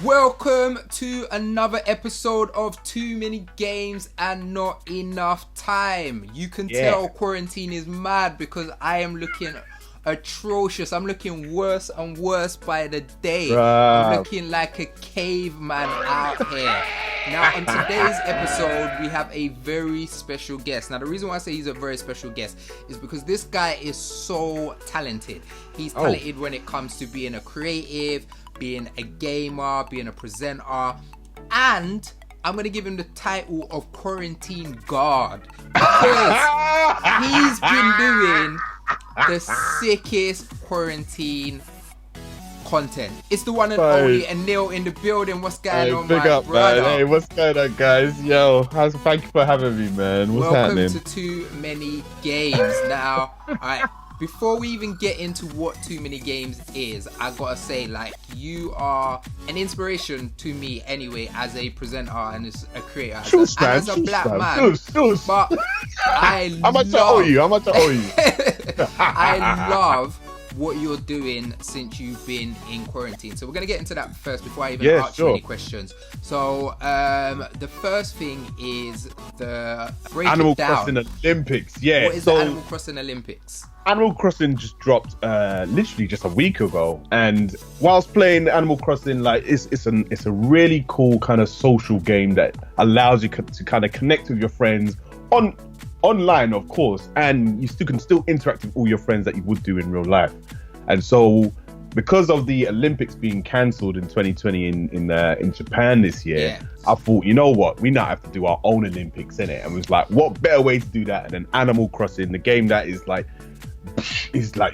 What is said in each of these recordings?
Welcome to another episode of Too Many Games and Not Enough Time. You can tell quarantine is mad because I am looking atrocious. I'm looking worse and worse by the day. Bruh. I'm looking like a caveman out here. Now, on today's episode, we have a very special guest. Now, the reason why I say he's a very special guest is because this guy is so talented. He's talented when it comes to being a creative, being a gamer, being a presenter, and I'm going to give him the title of Quarantine God because he's been doing the sickest quarantine content. It's the one and only Enel in the building. What's going on, big my up, brother? Man. Hey, what's going on, guys? Yo, thank you for having me, man. What's Welcome happening? to Too Many Games. Now, alright, before we even get into what Too Many Games is, I gotta say, like, you are an inspiration to me anyway, as a presenter and as a creator, as a black man. But How much I owe you? I love what you're doing since you've been in quarantine. So we're going to get into that first before I even ask you any questions. So the first thing is the Animal Crossing Olympics. Yeah. What is the Animal Crossing Olympics? Animal Crossing just dropped literally just a week ago, and whilst playing Animal Crossing, like it's a really cool kind of social game that allows you to kind of connect with your friends online, of course, and you can still interact with all your friends that you would do in real life. And so, because of the Olympics being cancelled in 2020 in Japan this year, I thought, you know what, we now have to do our own Olympics, innit? And was like, what better way to do that than Animal Crossing, the game that is like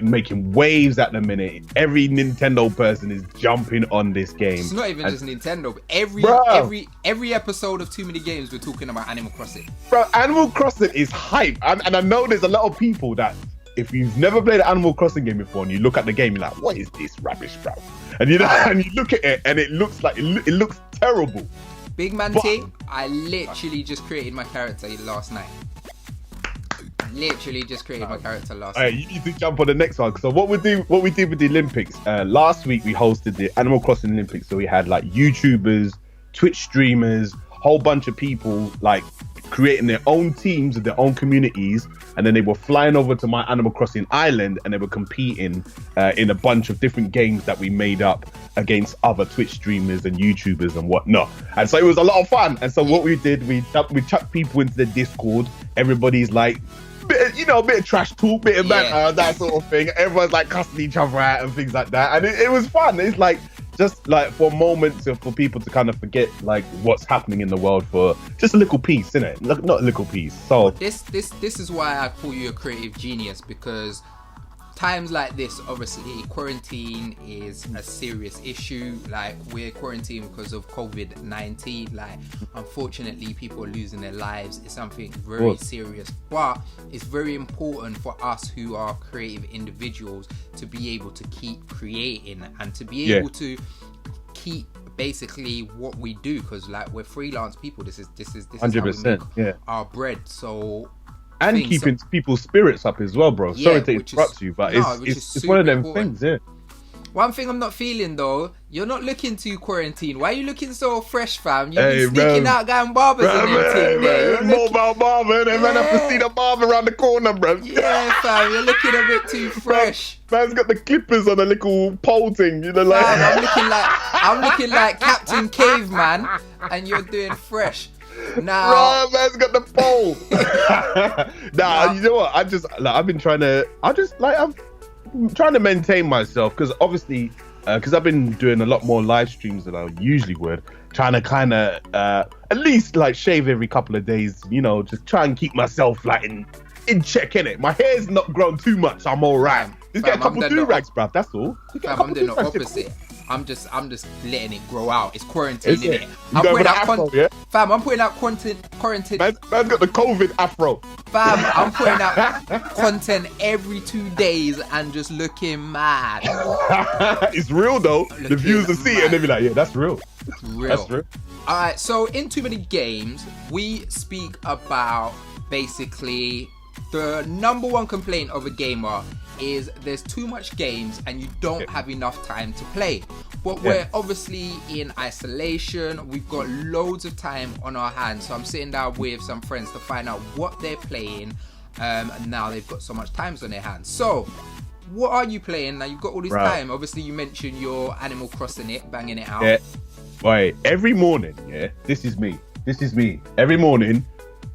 making waves at the minute. Every Nintendo person is jumping on this game. It's not even just Nintendo, but every episode of Too Many Games we're talking about Animal Crossing. Bro, Animal Crossing is hype, and I know there's a lot of people that if you've never played an Animal Crossing game before and you look at the game, you're like, what is this rubbish, bro? And and you look at it and it looks like it looks terrible. Big man thing, I literally just created my character last night. Literally just created my character last night. You need to jump on the next one. So what we did with the Olympics, last week we hosted the Animal Crossing Olympics. So we had like YouTubers, Twitch streamers, whole bunch of people like creating their own teams with their own communities, and then they were flying over to my Animal Crossing island and they were competing in a bunch of different games that we made up against other Twitch streamers and YouTubers and whatnot. And so it was a lot of fun. And so what we did, we chucked people into the Discord. Everybody's like, bit of trash talk, bit of banter, that sort of thing. Everyone's like cussing each other out and things like that, and it was fun. It's like just like for a moment for people to kind of forget like what's happening in the world for just a little piece, innit? Not a little piece. So this is why I call you a creative genius, because times like this, obviously quarantine is a serious issue. Like, we're quarantined because of COVID-19. Like, unfortunately people are losing their lives. It's something very serious, but it's very important for us who are creative individuals to be able to keep creating and to be able to keep basically what we do, because like we're freelance people. This is 100%, how we make our bread. So keeping people's spirits up as well, bro. Sorry to interrupt you, but it's one of them things, One thing I'm not feeling though, you're not looking too quarantine. Why are you looking so fresh, fam? You've been sneaking out going barbers and everything there. Mobile barber, and man have to see the barber around the corner, bro. Yeah, fam, you're looking a bit too fresh. Man's got the clippers on a little pole thing, you know, like. Fam, I'm looking like Captain Caveman, and you're doing fresh. Now, right, man's got the pole. You know what? I'm trying to maintain myself, because obviously, because I've been doing a lot more live streams than I usually would, trying to kind of at least like shave every couple of days, you know, just try and keep myself like in check, innit? My hair's not grown too much, I'm all right. Just get a couple do-rags, bruv, that's all. I'm doing the opposite. I'm just letting it grow out. It's quarantine, innit? I'm putting out content. Fam, I'm putting out quarantine. Man's got the COVID afro. Fam, I'm putting out content every 2 days and just looking mad. It's real though. The viewers will see it and they'll be like, yeah, that's real. It's real. That's real. Alright, so in Too Many Games, we speak about basically the number one complaint of a gamer is there's too much games and you don't have enough time to play. But we're obviously in isolation. We've got loads of time on our hands. So I'm sitting down with some friends to find out what they're playing. And now they've got so much time on their hands. So what are you playing? Now you've got all this time. Obviously you mentioned your Animal Crossing it, banging it out. Yeah. Right. Every morning, this is me. Every morning,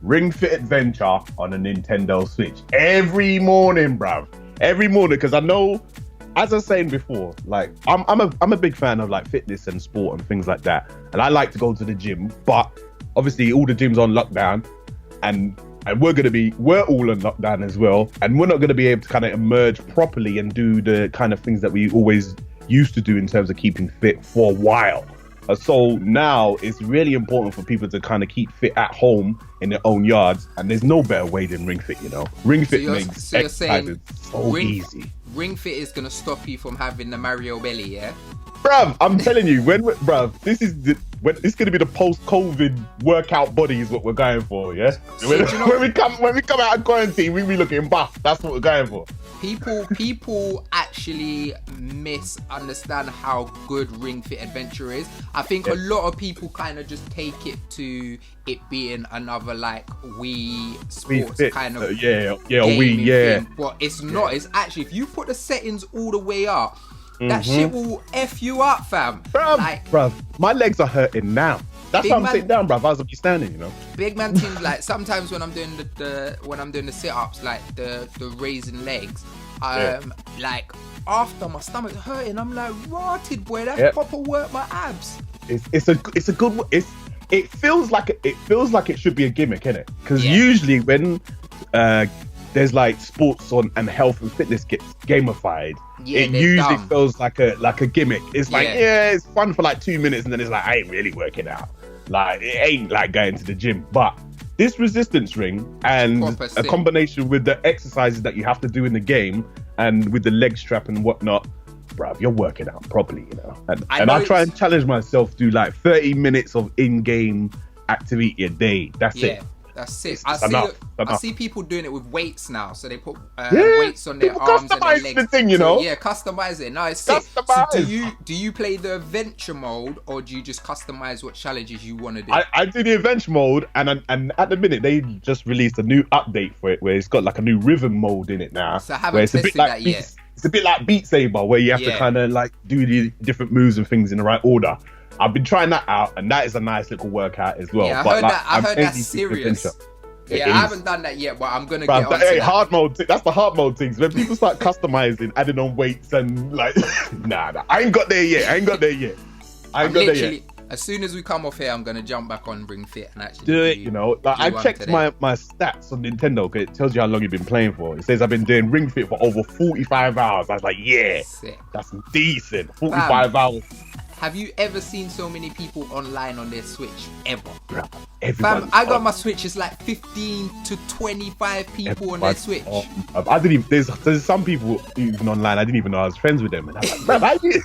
Ring Fit Adventure on a Nintendo Switch. Every morning, bruv. Every morning, because I know, as I was saying before, like I'm a big fan of like fitness and sport and things like that, and I like to go to the gym. But obviously, all the gyms on lockdown, and we're all on lockdown as well, and we're not gonna be able to kind of emerge properly and do the kind of things that we always used to do in terms of keeping fit for a while. So now it's really important for people to kind of keep fit at home in their own yards, and there's no better way than Ring Fit, you know. Ring Fit makes exercise so easy. Ring Fit is gonna stop you from having the Mario belly, yeah? Bruv, I'm telling you, this is gonna be the post-COVID workout body is what we're going for, yeah. When we come out of quarantine, we be looking buff. That's what we're going for. People actually misunderstand how good Ring Fit Adventure is. I think a lot of people kind of just take it to it being another like Wii Sports kind of thing, but it's not. It's actually, if you put the settings all the way up, that shit will F you up, fam. Bruv, my legs are hurting now. That's why I'm sitting down, bruv. I was be standing, you know. Big man things, like sometimes when I'm doing the sit-ups, like the raising legs, like after my stomach's hurting, I'm like, rotted, boy. That's proper work my abs. It's a good. It feels like it should be a gimmick, innit? Because usually when there's like sports on and health and fitness gets gamified, it usually feels like a gimmick. It's like it's fun for like 2 minutes, and then it's like, I ain't really working out. Like, it ain't like going to the gym. But this resistance ring and a combination with the exercises that you have to do in the game and with the leg strap and whatnot, bruv, you're working out properly, you know. And I try and challenge myself to do like 30 minutes of in-game activity a day. That's it. That's it. I see people doing it with weights now. So they put weights on their arms and their legs. The thing, you know? So, customize it. No, it's sick. So do you play the adventure mode, or do you just customize what challenges you want to do? I do the adventure mode, and at the minute they just released a new update for it where it's got like a new rhythm mode in it now. So I haven't tested that yet. It's a bit like Beat Saber, where you have to kind of like do the different moves and things in the right order. I've been trying that out, and that is a nice little workout as well. Yeah, I heard that's serious. I haven't done that yet, but I'm gonna get on that. Hard mode. That's the hard mode things. When people start customizing, adding on weights and like, nah, I ain't got there yet. As soon as we come off here, I'm gonna jump back on Ring Fit and actually do it. You know, like I checked my stats on Nintendo because it tells you how long you've been playing for. It says I've been doing Ring Fit for over 45 hours. I was like, that's decent. 45 hours. Have you ever seen so many people online on their Switch? Ever? Fam, I got my Switch. It's like 15 to 25 people on their Switch. I didn't even. There's some people even online. I didn't even know I was friends with them. And I'm like, bruv, I did.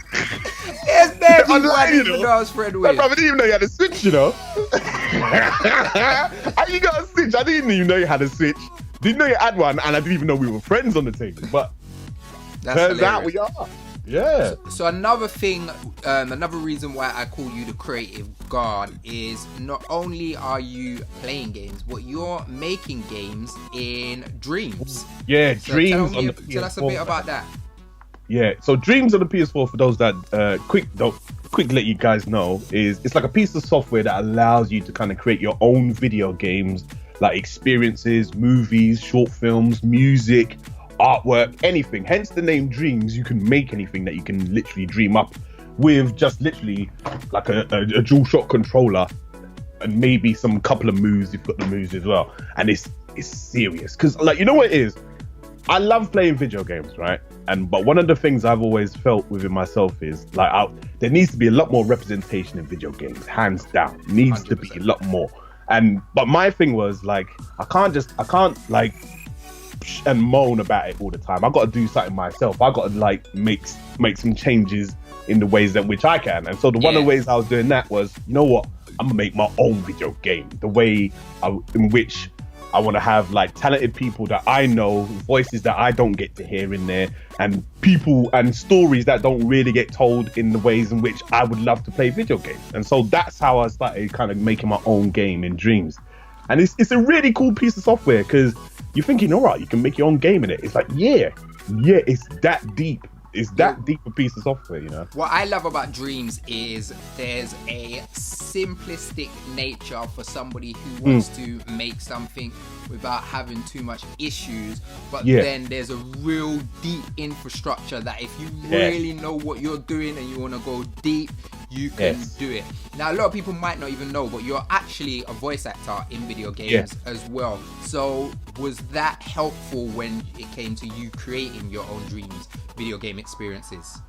Yes, there people I didn't even know I was friends with. Bruv, I didn't even know you had a Switch. You know. How you got a Switch? I didn't even know you had a Switch. Didn't know you had one, and I didn't even know we were friends on the thing. But turns out we are. Yeah. So another thing, another reason why I call you the creative guard is not only are you playing games, but you're making games in Dreams. Yeah, so Dreams. Tell us a bit about that. Yeah, so Dreams on the PS4, for those that quick let you guys know, it's like a piece of software that allows you to kind of create your own video games, like experiences, movies, short films, music, artwork, anything. Hence the name Dreams. You can make anything that you can literally dream up with just literally like a dual shock controller and maybe some couple of moves. You've got the moves as well, and it's serious because, like, you know what it is, I love playing video games, right? But one of the things I've always felt within myself is like there needs to be a lot more representation in video games, hands down. Needs 100%. To be a lot more. But my thing was like, I can't like and moan about it all the time. I got to do something myself. I got to like make some changes in the ways in which I can. And so one of the ways I was doing that was, you know what, I'm gonna make my own video game. The way in which I want to have like talented people that I know, voices that I don't get to hear in there, and people and stories that don't really get told in the ways in which I would love to play video games. And so that's how I started kind of making my own game in Dreams. And it's a really cool piece of software, because you're thinking, all right, you can make your own game in it. It's like, yeah, it's that deep. It's that deep a piece of software, you know. What I love about Dreams is there's a simplistic nature for somebody who wants to make something without having too much issues, but then there's a real deep infrastructure that if you really know what you're doing and you want to go deep, you can do it. Now, a lot of people might not even know, but you're actually a voice actor in video games as well. So was that helpful when it came to you creating your own Dreams video game experiences?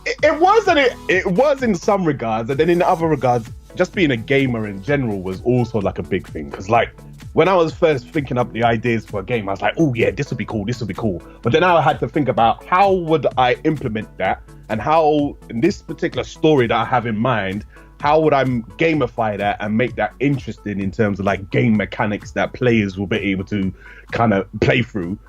It was, and it was in some regards, and then in other regards, just being a gamer in general was also like a big thing. Because like when I was first thinking up the ideas for a game, I was like, oh yeah, this would be cool, this would be cool. But then I had to think about how would I implement that, and how in this particular story that I have in mind, how would I gamify that and make that interesting in terms of like game mechanics that players will be able to kind of play through,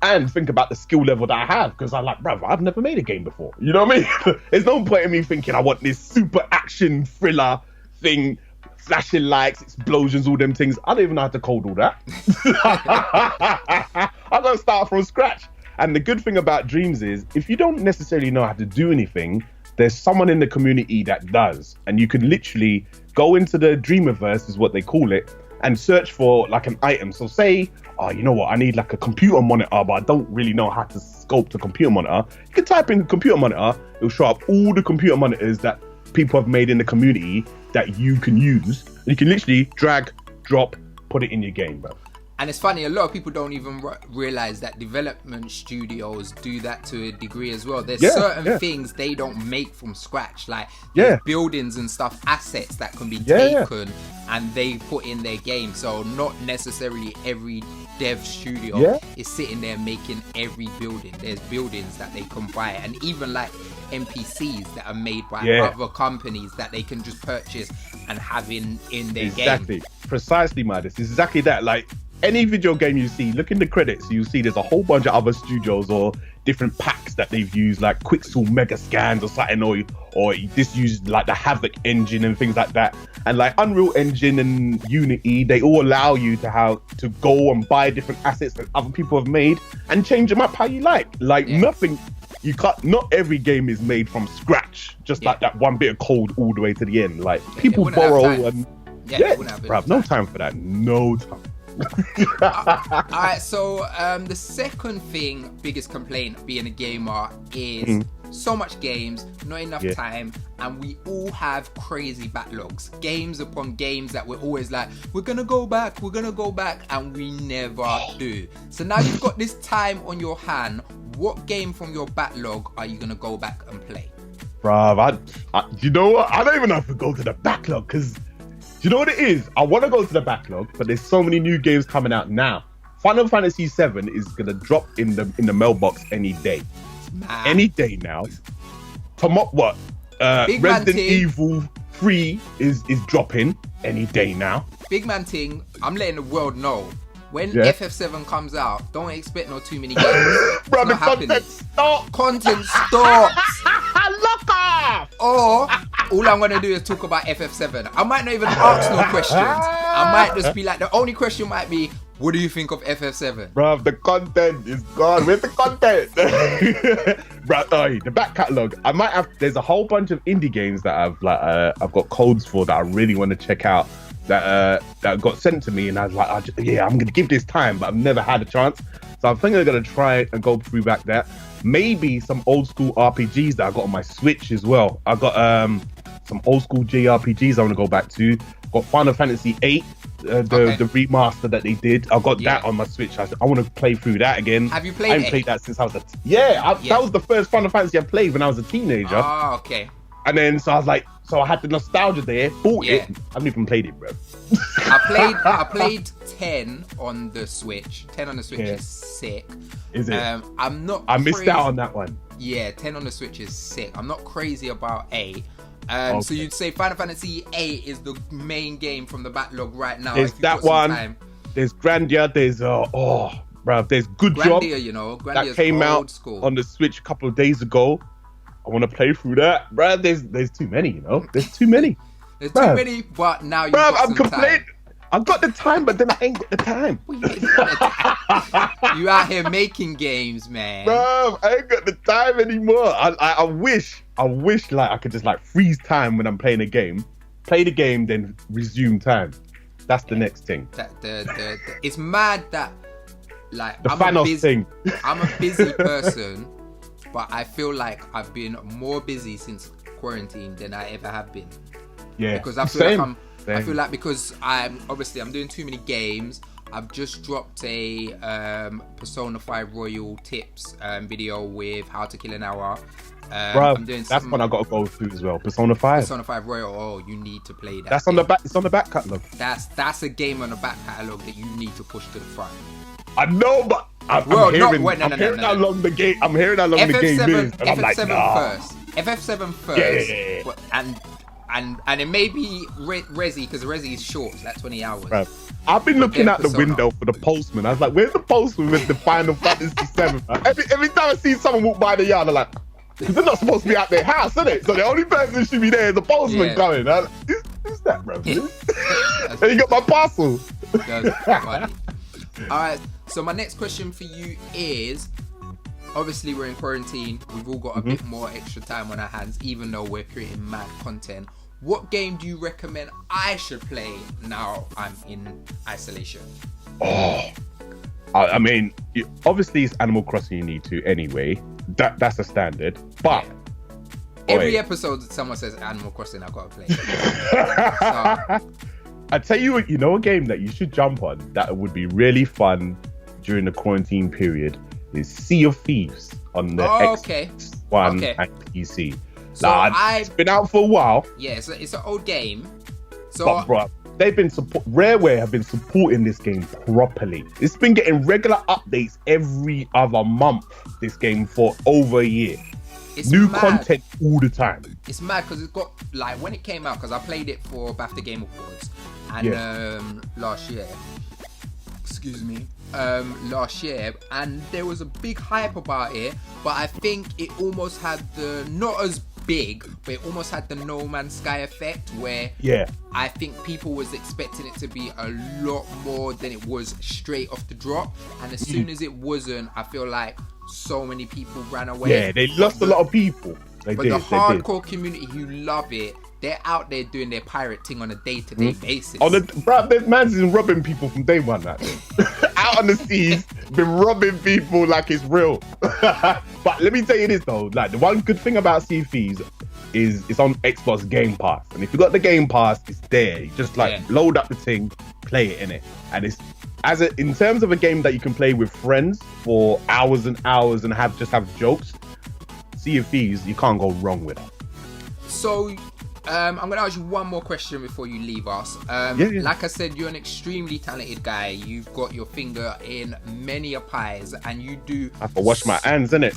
and think about the skill level that I have, because I'm like, bruv, I've never made a game before. You know what I mean? There's no point in me thinking I want this super action thriller thing, flashing lights, explosions, all them things. I don't even know how to code all that. I'm gonna start from scratch. And the good thing about Dreams is, if you don't necessarily know how to do anything, there's someone in the community that does. And you can literally go into the Dreamiverse, is what they call it, and search for like an item. So say, oh, you know what, I need like a computer monitor, but I don't really know how to sculpt a computer monitor. You can type in computer monitor, it'll show up all the computer monitors that people have made in the community that you can use. And you can literally drag, drop, put it in your game, bro. And it's funny, a lot of people don't even realize that development studios do that to a degree as well. There's certain things they don't make from scratch, like buildings and stuff, assets that can be taken and they put in their game. So not necessarily every dev studio is sitting there making every building. There's buildings that they can buy, and even like NPCs that are made by other companies that they can just purchase and have in their game. Precisely, Midas. It's exactly that. Like any video game you see, look in the credits, you see there's a whole bunch of other studios or different packs that they've used, like Quixel Mega Scans or something, or this used like the Havoc engine and things like that. And like Unreal Engine and Unity, they all allow you to go and buy different assets that other people have made and change them up how you like. Like nothing, you can't, not every game is made from scratch, just like that one bit of code all the way to the end. Like people borrow and bruv, no time for that, no time. Alright, so the second biggest complaint being a gamer is so much games, not enough time, and we all have crazy backlogs, games upon games that we're always like, we're gonna go back, and we never do. So now you've got this time on your hand, what game from your backlog are you gonna go back and play? Bruv, you know what, I don't even know if we go to the backlog, because you know what it is? I want to go to the backlog, but there's so many new games coming out now. Final Fantasy VII is gonna drop in the mailbox any day. Any day now. Resident Evil 3 is dropping any day now. Big man thing, I'm letting the world know. When FF7 comes out, don't expect no too many games. Bro, the content stops. Content stops. Lock off. Or all I'm gonna do is talk about FF7. I might not even ask no questions. I might just be like, the only question might be, what do you think of FF7? Bro, the content is gone. Where's the content? Bro, the back catalogue. There's a whole bunch of indie games that I've got codes for that I really want to check out. That got sent to me, and I was like, I'm gonna give this time, but I've never had a chance. So I'm thinking I'm gonna try and go through back there. Maybe some old school RPGs that I got on my Switch as well. I got some old school JRPGs I want to go back to. Got Final Fantasy VIII, the remaster that they did. I got that on my Switch. I want to play through that again. Have you played? I haven't played that since I was that was the first Final Fantasy I played when I was a teenager. Oh, okay. And then so I was like, so I had the nostalgia there, bought it. I haven't even played it, bro. I played 10 on the Switch. 10 on the Switch is sick. Is it? I missed out on that one. Yeah, 10 on the Switch is sick. I'm not crazy about 8. So you'd say Final Fantasy 8 is the main game from the backlog right now. It's that one. There's Grandia. There's there's Good Job. Grandia, you know, That came out school. on the Switch a couple of days ago. I want to play through that, bruv. There's too many, you know. There's too many. There's too many, but now you've got I'm some complaining. time. I've got the time, but then I ain't got the time. You out here making games, man. Bruv, I ain't got the time anymore. I wish like I could just like freeze time when I'm playing a game, play the game, then resume time. That's the next thing. It's mad that like I'm a busy person, but I feel like I've been more busy since quarantine than I ever have been. Yeah, because I feel like because I'm doing too many games. I've just dropped a Persona 5 Royal tips video with how to kill an hour. Bro, that's one I gotta go through as well. Persona 5. Persona 5 Royal. Oh, you need to play that. That's on the back. It's on the back catalog. That's a game on the back catalog that you need to push to the front. I know, but I'm hearing how long the game is, and I'm like, nah. FF7 first. Yeah. And it may be Resi, because Resi is short, so that's 20 hours. Right. I've been looking out the window for the postman. I was like, where's the postman with the Final Fantasy 7? Every time I see someone walk by the yard, I'm like, because they're not supposed to be at their house, is it? So the only person that should be there is the postman coming. Who's that, bro? Hey, you got my parcel. That's funny. All right, so my next question for you is, obviously we're in quarantine, we've all got a bit more extra time on our hands, even though we're creating mad content. What game do you recommend I should play now I'm in isolation? I mean, obviously it's Animal Crossing you need to anyway. That's a standard. But every episode someone says Animal Crossing, I've got to play. I tell you what, you know, a game that you should jump on that would be really fun during the quarantine period is Sea of Thieves on the Xbox One and PC. So it's been out for a while. Yeah, it's an old game. So, but bro, Rareware have been supporting this game properly. It's been getting regular updates every other month. This game for over a year. It's new content all the time. It's mad because it's got, like, when it came out, because I played it for BAFTA Game Awards and last year. Excuse me. Last year, and there was a big hype about it, but I think it almost had not as big, but it almost had the No Man's Sky effect, where I think people was expecting it to be a lot more than it was straight off the drop, and as soon as it wasn't, I feel like so many people ran away. Yeah, they lost a lot of people. The hardcore community who love it, they're out there doing their pirate thing on a day-to-day basis. There's man's been robbing people from day one. Out on the seas, been robbing people like it's real. But let me tell you this though, like the one good thing about Sea of Thieves is it's on Xbox Game Pass, and if you got the Game Pass, it's there. You just load up the thing, play it in it, and it's in terms of a game that you can play with friends for hours and hours and have jokes. Sea of Thieves, you can't go wrong with it. So. I'm going to ask you one more question before you leave us. Like I said, you're an extremely talented guy. You've got your finger in many a pies, and you do... I have to wash my hands, innit?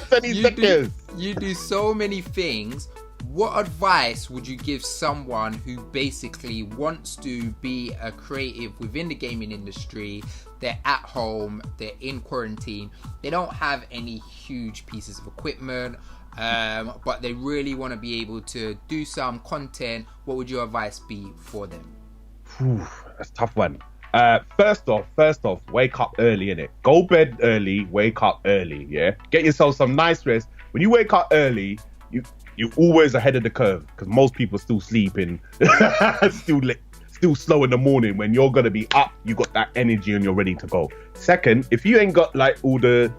20 seconds. You do so many things. What advice would you give someone who basically wants to be a creative within the gaming industry? They're at home, they're in quarantine, they don't have any huge pieces of equipment, but they really want to be able to do some content. What would your advice be for them? That's a tough one. First off, wake up early, innit? Go bed early, wake up early, yeah? Get yourself some nice rest. When you wake up early, you're always ahead of the curve, because most people are still sleeping, still slow in the morning. When you're going to be up, you got that energy and you're ready to go. Second, if you ain't got like all the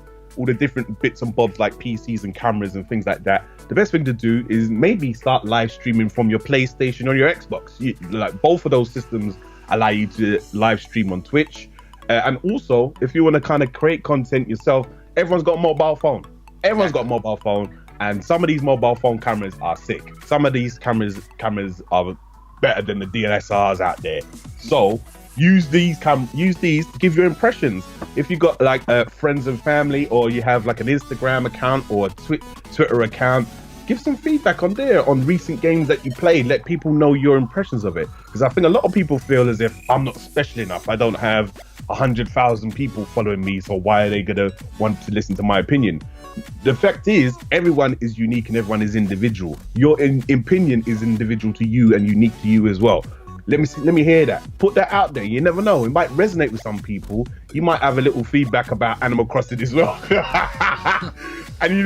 different bits and bobs like PCs and cameras and things like that, the best thing to do is maybe start live streaming from your PlayStation or your Xbox. Like both of those systems allow you to live stream on Twitch. And also, if you want to kind of create content yourself, everyone's got a mobile phone. And some of these mobile phone cameras are sick. Some of these cameras are better than the DSLRs out there. So use these to give your impressions. If you got like friends and family, or you have like an Instagram account or a Twitter account, give some feedback on there on recent games that you played. Let people know your impressions of it, because I think a lot of people feel as if I'm not special enough. I don't have 100,000 people following me, so why are they gonna want to listen to my opinion? The fact is, everyone is unique and everyone is individual. Your opinion is individual to you and unique to you as well. Let me hear that. Put that out there. You never know. It might resonate with some people. You might have a little feedback about Animal Crossing as well. and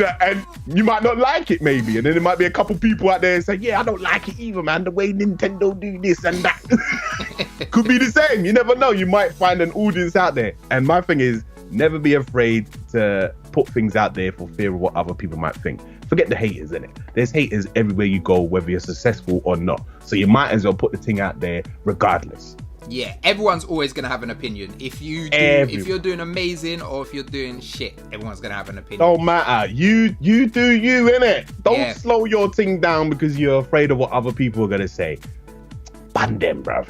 you might not like it maybe. And then there might be a couple people out there saying, yeah, I don't like it either, man. The way Nintendo do this and that. Could be the same. You never know. You might find an audience out there. And my thing is, never be afraid to put things out there for fear of what other people might think. Forget the haters, innit? There's haters everywhere you go, whether you're successful or not. So you might as well put the thing out there regardless. Yeah, everyone's always gonna have an opinion. If you're doing amazing or if you're doing shit, everyone's gonna have an opinion. Don't matter. You do you, innit? Don't slow your thing down because you're afraid of what other people are gonna say. Ban them, bruv.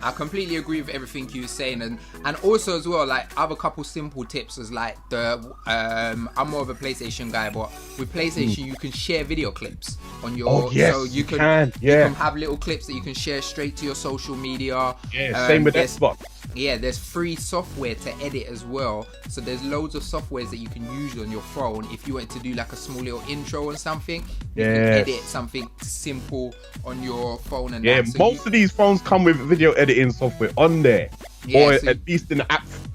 I completely agree with everything you were saying, and also as well, like, I have a couple simple tips. As like I'm more of a PlayStation guy, but with PlayStation you can share video clips on your so you can have little clips that you can share straight to your social media. Same with Xbox. Yeah, there's free software to edit as well. So there's loads of softwares that you can use on your phone. If you want to do like a small little intro or something, you can edit something simple on your phone. And most of these phones come with video editing software on there, or at least in the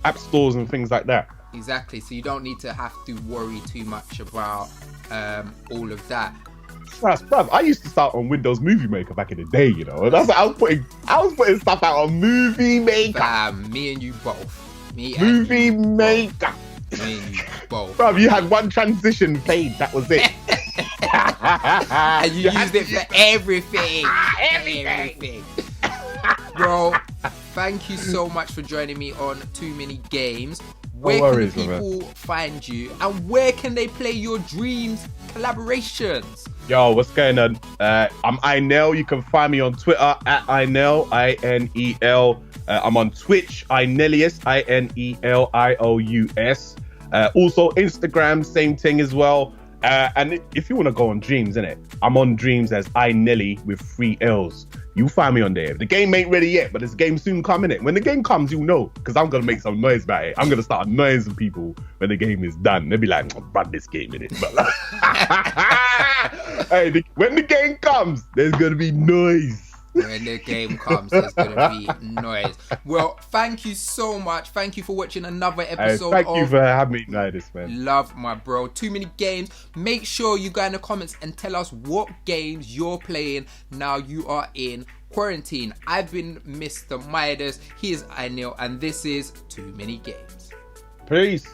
app stores and things like that. Exactly. So you don't need to have to worry too much about all of that. Bruv, I used to start on Windows Movie Maker back in the day, you know. And that's what I was putting stuff out on Movie Maker. Me and you both. Movie Maker. Me and you both. Bruv, you had one transition played, that was it. And you used it for everything. Everything. Bro, thank you so much for joining me on Too Many Games. Where can people find you, and where can they play your dreams collaborations? Yo, what's going on? I'm Inel. You can find me on Twitter at Inel, Inel. I'm on Twitch, Inelius, Inelious. Also Instagram, same thing as well. And if you want to go on Dreams, innit? I'm on Dreams as Inelly with 3 L's. You'll find me on there. The game ain't ready yet, but this game soon coming. When the game comes, you'll know, because I'm gonna make some noise about it. I'm gonna start annoying some people when the game is done. They'll be like, "Oh, run this game in it." But hey, when the game comes, there's gonna be noise. When the game comes, there's gonna be noise. Well, thank you so much. Thank you for watching another episode. Thank you for having me tonight, man. Love, my bro. Too Many Games. Make sure you go in the comments and tell us what games you're playing now you are in quarantine. I've been Mr. Midas. He is Inel, and this is Too Many Games. Peace.